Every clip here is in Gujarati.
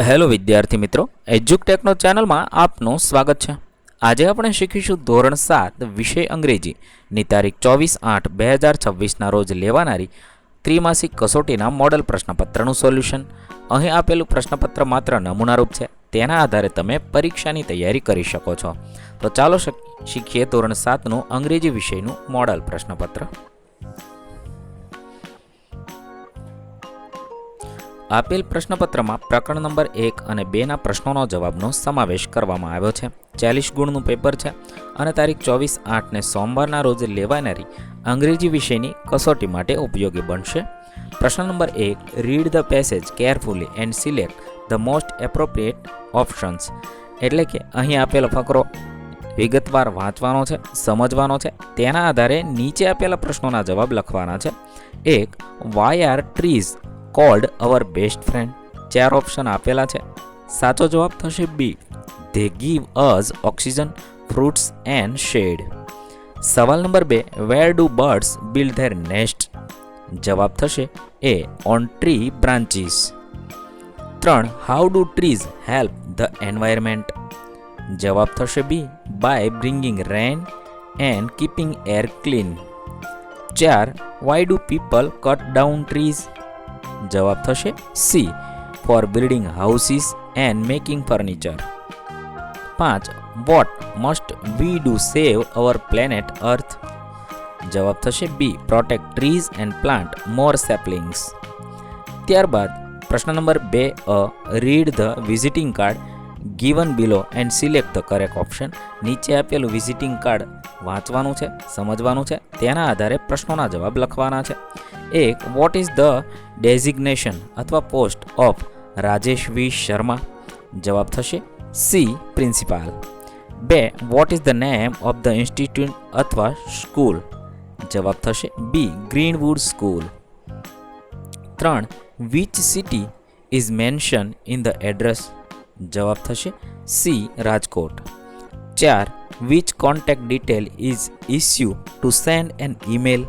હેલો વિદ્યાર્થી મિત્રો, એજ્યુકટેકનો ચેનલમાં આપનું સ્વાગત છે. આજે આપણે શીખીશું ધોરણ 7 વિષય અંગ્રેજીની તારીખ 24/8/2026ના રોજ લેવાનારી ત્રિમાસિક કસોટીના મોડલ પ્રશ્નપત્રનું સોલ્યુશન. અહીં આપેલું પ્રશ્નપત્ર માત્ર નમૂનારૂપ છે, તેના આધારે તમે પરીક્ષાની તૈયારી કરી શકો છો. તો ચાલો શીખીએ ધોરણ 7નું અંગ્રેજી વિષયનું મોડલ પ્રશ્નપત્ર. આપેલ પ્રશ્નપત્રમાં પ્રકરણ નંબર 1 અને 2ના પ્રશ્નોનો જવાબનો સમાવેશ કરવામાં આવ્યો છે. 40 ગુણનું પેપર છે અને તારીખ 24/8ને સોમવારના રોજ લેવાનારી અંગ્રેજી વિષયની કસોટી માટે ઉપયોગી બનશે. પ્રશ્ન number 1, read the passage carefully and select the most appropriate options. એટલે કે અહીં આપેલો ફકરો વિગતવાર વાંચવાનો છે, સમજવાનો છે. તેના આધારે નીચે આપેલા પ્રશ્નોના જવાબ લખવાના છે. 1, why are trees called our best friend. 4 option આપેલા છે. સાચો જવાબ થશે B, they give us oxygen, fruits and shade. સવાલ number 2, where do birds build their nest. જવાબ થશે A, on tree branches. 3, how do trees help the environment. જવાબ થશે B, by bringing rain and keeping air clean. 4, why do people cut down trees. જવાબ થશે C, for building houses and making furniture. 5, what must we do save our planet earth. જવાબ થશે B, protect trees and plant more saplings. ત્યારબાદ પ્રશ્ન number 2, read the visiting card given below and select the correct option. નીચે આપેલું વિઝિટિંગ કાર્ડ વાંચવાનું છે, સમજવાનું છે. તેના આધારે પ્રશ્નોના જવાબ લખવાના છે. 1, વોટ ઇઝ ધ ડેઝિગ્નેશન અથવા post of Rajesh V Sharma. જવાબ થશે C, principal. 2, what is the name of the institute અથવા સ્કૂલ. જવાબ થશે B, Greenwood school. 3, which city is mention in the address. જવાબ થશે C, Rajkot. 4, which contact detail is issue to send an email.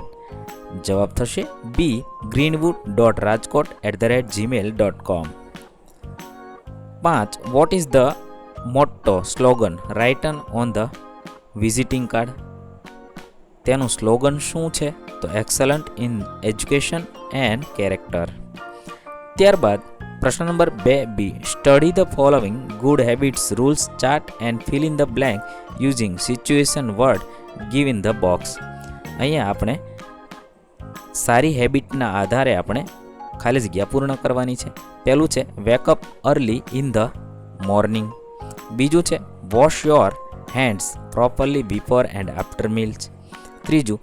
જવાબ થશે B, greenwood.rajkot@gmail.com. 5, what is the motto slogan written on the visiting card. તેનું સ્લોગન શું છે? તો excellent in education and character. ત્યારબાદ પ્રશ્ન number 2B, study the following good habits rules chart and fill in the blank using situation word give in the box. અહીંયા આપણે સારી હેબિટના આધારે આપણે ખાલી જગ્યા પૂર્ણ કરવાની છે. પહેલું છે wake up early in the morning. બીજું છે wash your hands properly before and after meals. ત્રીજું,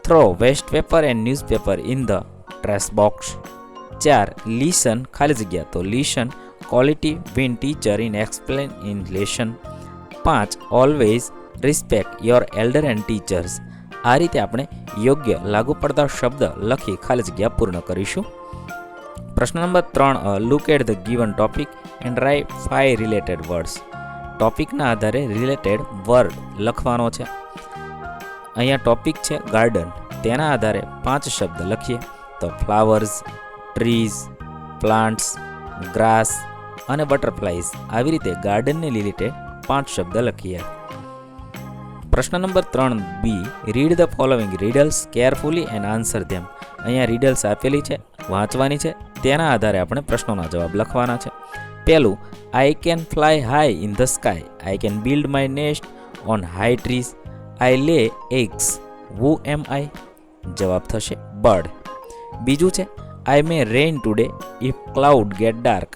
throw waste paper and newspaper in the trash box. 4, listen ખાલી જગ્યા તો listen quality win teacher in explain in lesson. 5, always respect your elder and teachers. આ રીતે આપણે યોગ્ય લાગુ પડતા શબ્દ લખી ખાલી જગ્યા પૂર્ણ કરીશું. પ્રશ્ન number 3, look at the given topic and write 5 related words. ટોપિકના આધારે રિલેટેડ વર્ડ લખવાનો છે. અહીંયા ટોપિક છે ગાર્ડન. તેના આધારે 5 શબ્દ લખીએ તો ફ્લાવર્સ, ટ્રીઝ, પ્લાન્ટ્સ, ગ્રાસ અને બટરફ્લાઇઝ. આવી રીતે ગાર્ડનને રિલેટેડ 5 શબ્દ લખીએ. પ્રશ્ન number 3B, read the following riddles carefully and answer them. અહીંયા રીડલ્સ આપેલી છે, વાંચવાની છે. તેના આધારે આપણે પ્રશ્નોના જવાબ લખવાના છે. પહેલું, I can fly high in the sky. I can build my nest on high trees. I lay eggs. Who am I. જવાબ થશે બર્ડ. બીજું છે I may rain today if cloud get dark.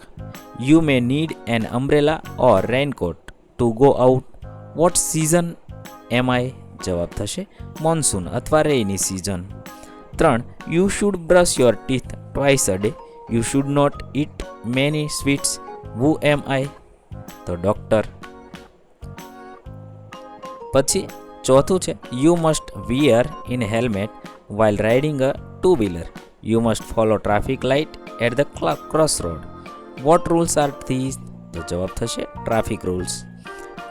You may need an umbrella or raincoat to go out. What season am I. જવાબ થશે મોન્સૂન અથવા rainy season. 3, you should brush your teeth twice a day. You should not eat many sweets. Who am I. તો ડોક્ટર. પછી ચોથું છે you must wear in helmet while riding a 2-wheeler. You must follow traffic light at the cross road. What rules are these. તો જવાબ થશે traffic rules.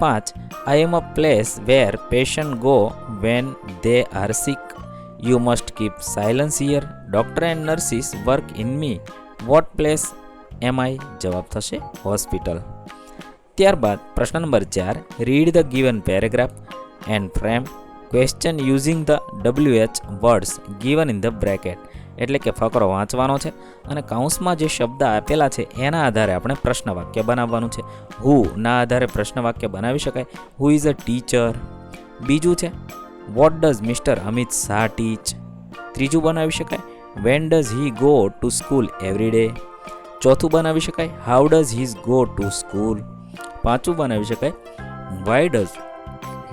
5, I am a place where patients go when they are sick. You must keep silence here. Doctor and nurses work in me. What place MI જવાબ થશે હોસ્પિટલ. ત્યારબાદ પ્રશ્ન number 4, read the given paragraph and frame question using the WH words given in the bracket. એટલે કે ફકરો વાંચવાનો છે અને કૌંસમાં જે શબ્દ આપેલા છે એના આધારે આપણે પ્રશ્ન વાક્ય બનાવવાનું છે. હુ ના આધારે પ્રશ્ન વાક્ય બનાવી શકાય. Who is a teacher. બીજું છે what does mister Amit Shah teach. ત્રીજું બનાવી શકાય when does he go to school every day. ચોથું બનાવી શકાય how does he go to school. પાંચમું બનાવી શકાય why does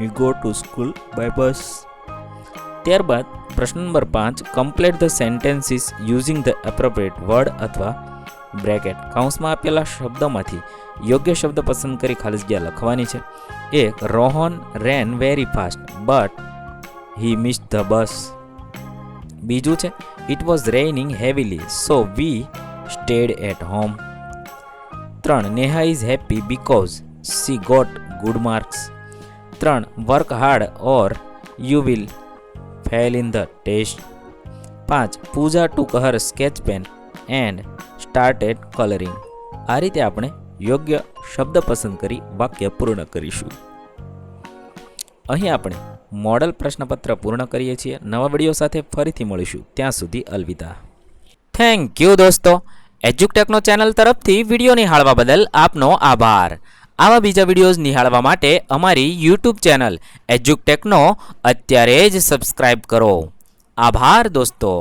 he go to school by bus. ત્યારબાદ પ્રશ્ન number 5, complete the sentences using the appropriate word અથવા બ્રેકેટ. કૌંસમાં આપેલા શબ્દોમાંથી યોગ્ય શબ્દ પસંદ કરી ખાલી જગ્યા લખવાની છે. 1, Rohan ran very fast but he missed the bus. બીજું છે it was raining heavily so we stayed at home. 3, Neha is happy because she got good marks. 3, work hard or you will fail in the test. 5, Pooja took her sketch pen and started colouring. આ રીતે આપણે યોગ્ય શબ્દ પસંદ કરી વાક્ય પૂર્ણ કરીશું. અહીં આપણે મોડલ પ્રશ્નપત્ર પૂર્ણ કરીએ છીએ. નવા વિડીયો સાથે ફરીથી મળીશું. ત્યાં સુધી અલવિદા. થેન્ક યુ દોસ્તો. એજ્યુકટેકનો ચેનલ તરફથી વિડીયો નિહાળવા બદલ આપનો આભાર. આવા બીજા વિડીયોઝ નિહાળવા માટે અમારી YouTube ચેનલ એજ્યુકટેકનો અત્યારે જ સબસ્ક્રાઇબ કરો. આભાર દોસ્તો.